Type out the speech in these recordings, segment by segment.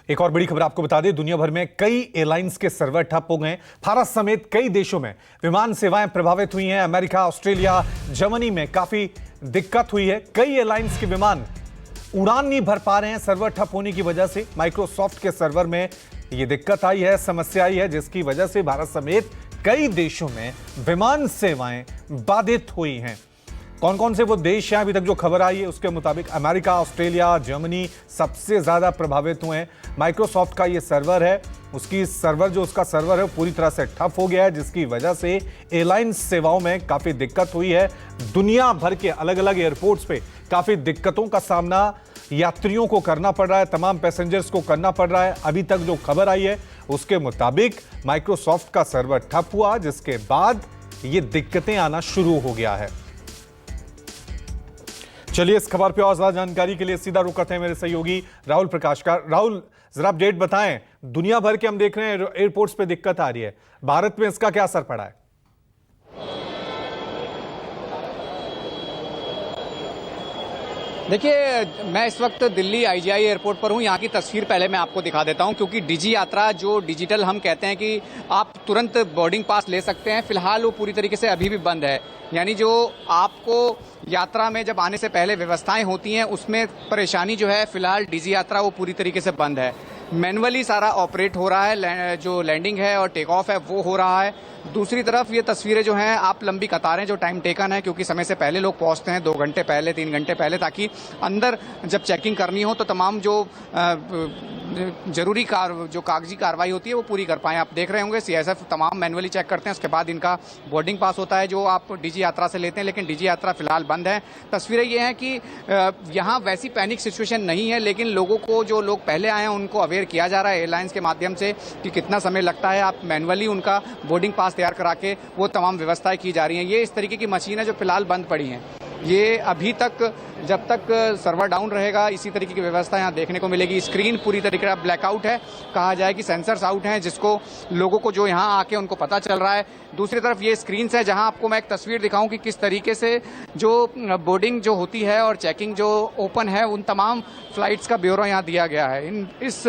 एक और बड़ी खबर आपको बता दें, दुनिया भर में कई एयरलाइंस के सर्वर ठप हो गए। भारत समेत कई देशों में विमान सेवाएं प्रभावित हुई हैं। अमेरिका, ऑस्ट्रेलिया, जर्मनी में काफी दिक्कत हुई है। कई एयरलाइंस के विमान उड़ान नहीं भर पा रहे हैं सर्वर ठप होने की वजह से। माइक्रोसॉफ्ट के सर्वर में यह दिक्कत आई है, समस्या आई है, जिसकी वजह से भारत समेत कई देशों में विमान सेवाएं बाधित हुई हैं। कौन कौन से वो देश हैं, अभी तक जो खबर आई है उसके मुताबिक अमेरिका, ऑस्ट्रेलिया, जर्मनी सबसे ज्यादा प्रभावित हुए हैं। माइक्रोसॉफ्ट का ये सर्वर है, उसका सर्वर है पूरी तरह से ठप हो गया है, जिसकी वजह से एयरलाइन सेवाओं में काफी दिक्कत हुई है। दुनिया भर के अलग अलग एयरपोर्ट्स पे काफी दिक्कतों का सामना यात्रियों को करना पड़ रहा है, तमाम पैसेंजर्स को करना पड़ रहा है। अभी तक जो खबर आई है उसके मुताबिक माइक्रोसॉफ्ट का सर्वर ठप हुआ, जिसके बाद ये दिक्कतें आना शुरू हो गया है। चलिए इस खबर पे और ज्यादा जानकारी के लिए सीधा रुक करते हैं मेरे सहयोगी राहुल प्रकाश का। राहुल, जरा अपडेट बताएं, दुनिया भर के हम देख रहे हैं एयरपोर्ट्स पे दिक्कत आ रही है, भारत में इसका क्या असर पड़ा है? देखिए, मैं इस वक्त दिल्ली आईजीआई एयरपोर्ट पर हूं। यहाँ की तस्वीर पहले मैं आपको दिखा देता हूं, क्योंकि डिजी यात्रा जो डिजिटल हम कहते हैं कि आप तुरंत बोर्डिंग पास ले सकते हैं, फिलहाल वो पूरी तरीके से अभी भी बंद है। यानी जो आपको यात्रा में जब आने से पहले व्यवस्थाएं होती हैं उसमें परेशानी जो है, फिलहाल डिजी यात्रा वो पूरी तरीके से बंद है। मैनुअली सारा ऑपरेट हो रहा है, जो लैंडिंग है और टेक ऑफ है वो हो रहा है। दूसरी तरफ ये तस्वीरें जो हैं, आप लंबी कतारें जो टाइम टेकन है, क्योंकि समय से पहले लोग पहुंचते हैं 2 घंटे पहले, 3 घंटे पहले, ताकि अंदर जब चेकिंग करनी हो तो तमाम जो जरूरी जो कागजी कार्रवाई होती है वो पूरी कर पाएं। आप देख रहे होंगे सीएसएफ तमाम मैनुअली चेक करते हैं, उसके बाद इनका बोर्डिंग पास होता है जो आप डिजी यात्रा से लेते हैं। लेकिन डिजी यात्रा फिलहाल बंद है। तस्वीरें ये हैं कि यहाँ वैसी पैनिक सिचुएशन नहीं है, लेकिन लोगों को, जो लोग पहले आए हैं उनको अवेयर किया जा रहा है एयरलाइंस के माध्यम से कि कितना समय लगता है। आप मैनुअली उनका बोर्डिंग पास तैयार करा के वो तमाम व्यवस्थाएं की जा रही हैं। ये इस तरीके की मशीन है जो फिलहाल बंद पड़ी हैं। ये अभी तक, जब तक सर्वर डाउन रहेगा, इसी तरीके की व्यवस्था यहाँ देखने को मिलेगी। स्क्रीन पूरी तरीके से ब्लैकआउट है, कहा जाए कि सेंसर्स आउट हैं, जिसको लोगों को जो यहाँ आके उनको पता चल रहा है। दूसरी तरफ ये स्क्रीन है जहाँ आपको मैं एक तस्वीर दिखाऊं कि किस तरीके से जो बोर्डिंग जो होती है और चेकिंग जो ओपन है, उन तमाम फ्लाइट्स का ब्यौरा यहाँ दिया गया है। इस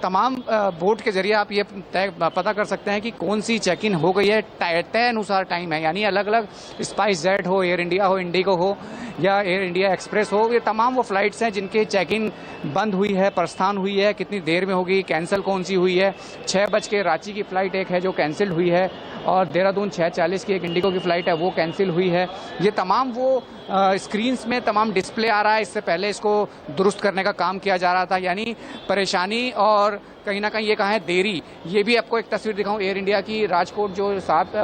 तमाम बोर्ड के जरिए आप ये पता कर सकते हैं कि कौन सी चेक इन हो गई है। तय अनुसार टाइम है, यानी अलग अलग स्पाइस जेट हो, एयर इंडिया हो, इंडिगो हो या एयर इंडिया एक्सप्रेस हो, ये तमाम वो फ्लाइट्स हैं जिनके चेक इन बंद हुई है, प्रस्थान हुई है, कितनी देर में होगी, कैंसिल कौन सी हुई है। 6 बज के रांची की फ्लाइट एक है जो कैंसिल हुई है, और देहरादून 6:40 की एक इंडिगो की फ्लाइट है वो कैंसिल हुई है। ये तमाम वो स्क्रीन्स में तमाम डिस्प्ले आ रहा है। इससे पहले इसको दुरुस्त करने का काम किया जा रहा था। यानी परेशानी और कहीं ना कहीं ये कहा है देरी। ये भी आपको एक तस्वीर दिखाऊं एयर इंडिया की, राजकोट जो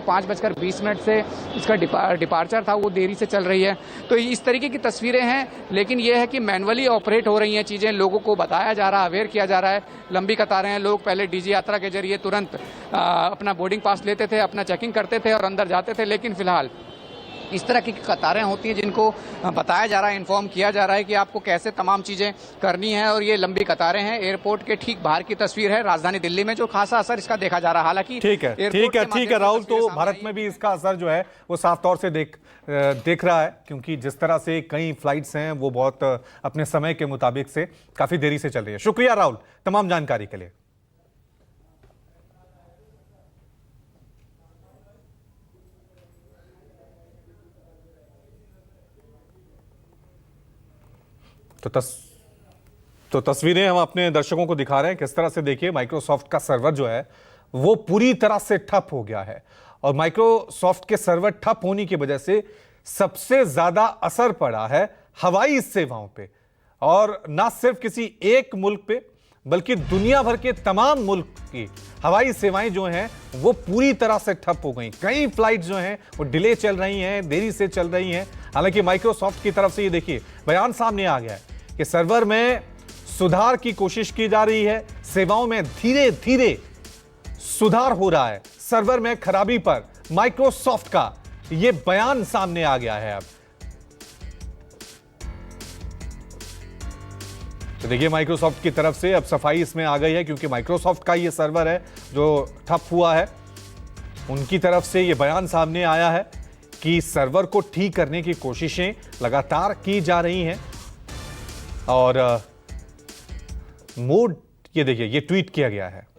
5:20 से इसका डिपार्चर था वो देरी से चल रही है। तो इस तरीके की तस्वीरें हैं, लेकिन ये है कि मैनुअली ऑपरेट हो रही हैं चीज़ें, लोगों को बताया जा रहा है, अवेयर किया जा रहा है। लंबी कतारें हैं, लोग पहले डिजी यात्रा के जरिए तुरंत अपना बोर्डिंग पास लेते थे, अपना चेकिंग करते थे और अंदर जाते थे। लेकिन फिलहाल इस तरह की कतारें होती हैं जिनको बताया जा रहा है, इन्फॉर्म किया जा रहा है कि आपको कैसे तमाम चीजें करनी है। और ये लंबी कतारें हैं। एयरपोर्ट के ठीक बाहर की तस्वीर है राजधानी दिल्ली में, जो खासा असर इसका देखा जा रहा है। हालांकि ठीक है राहुल, तो भारत में भी इसका असर जो है वो साफ तौर से देख रहा है, क्योंकि जिस तरह से कई फ्लाइट्स हैं वो बहुत अपने समय के मुताबिक से काफी देरी से चल रही है। शुक्रिया राहुल तमाम जानकारी के लिए। तो तस्वीरें हम अपने दर्शकों को दिखा रहे हैं किस तरह से। देखिए, माइक्रोसॉफ्ट का सर्वर जो है वो पूरी तरह से ठप हो गया है, और माइक्रोसॉफ्ट के सर्वर ठप होने की वजह से सबसे ज्यादा असर पड़ा है हवाई सेवाओं पे, और ना सिर्फ किसी एक मुल्क पे बल्कि दुनिया भर के तमाम मुल्क की हवाई सेवाएं जो हैं वो पूरी तरह से ठप हो गई। कई फ्लाइट जो हैं वो डिले चल रही हैं, देरी से चल रही हैं। हालांकि माइक्रोसॉफ्ट की तरफ से ये देखिए बयान सामने आ गया है कि सर्वर में सुधार की कोशिश की जा रही है, सेवाओं में धीरे धीरे सुधार हो रहा है। सर्वर में खराबी पर माइक्रोसॉफ्ट का यह बयान सामने आ गया है। अब तो देखिए, माइक्रोसॉफ्ट की तरफ से अब सफाई इसमें आ गई है, क्योंकि माइक्रोसॉफ्ट का यह सर्वर है जो ठप हुआ है। उनकी तरफ से यह बयान सामने आया है कि सर्वर को ठीक करने की कोशिशें लगातार की जा रही हैं, और मोड ये देखिए, ये ट्वीट किया गया है।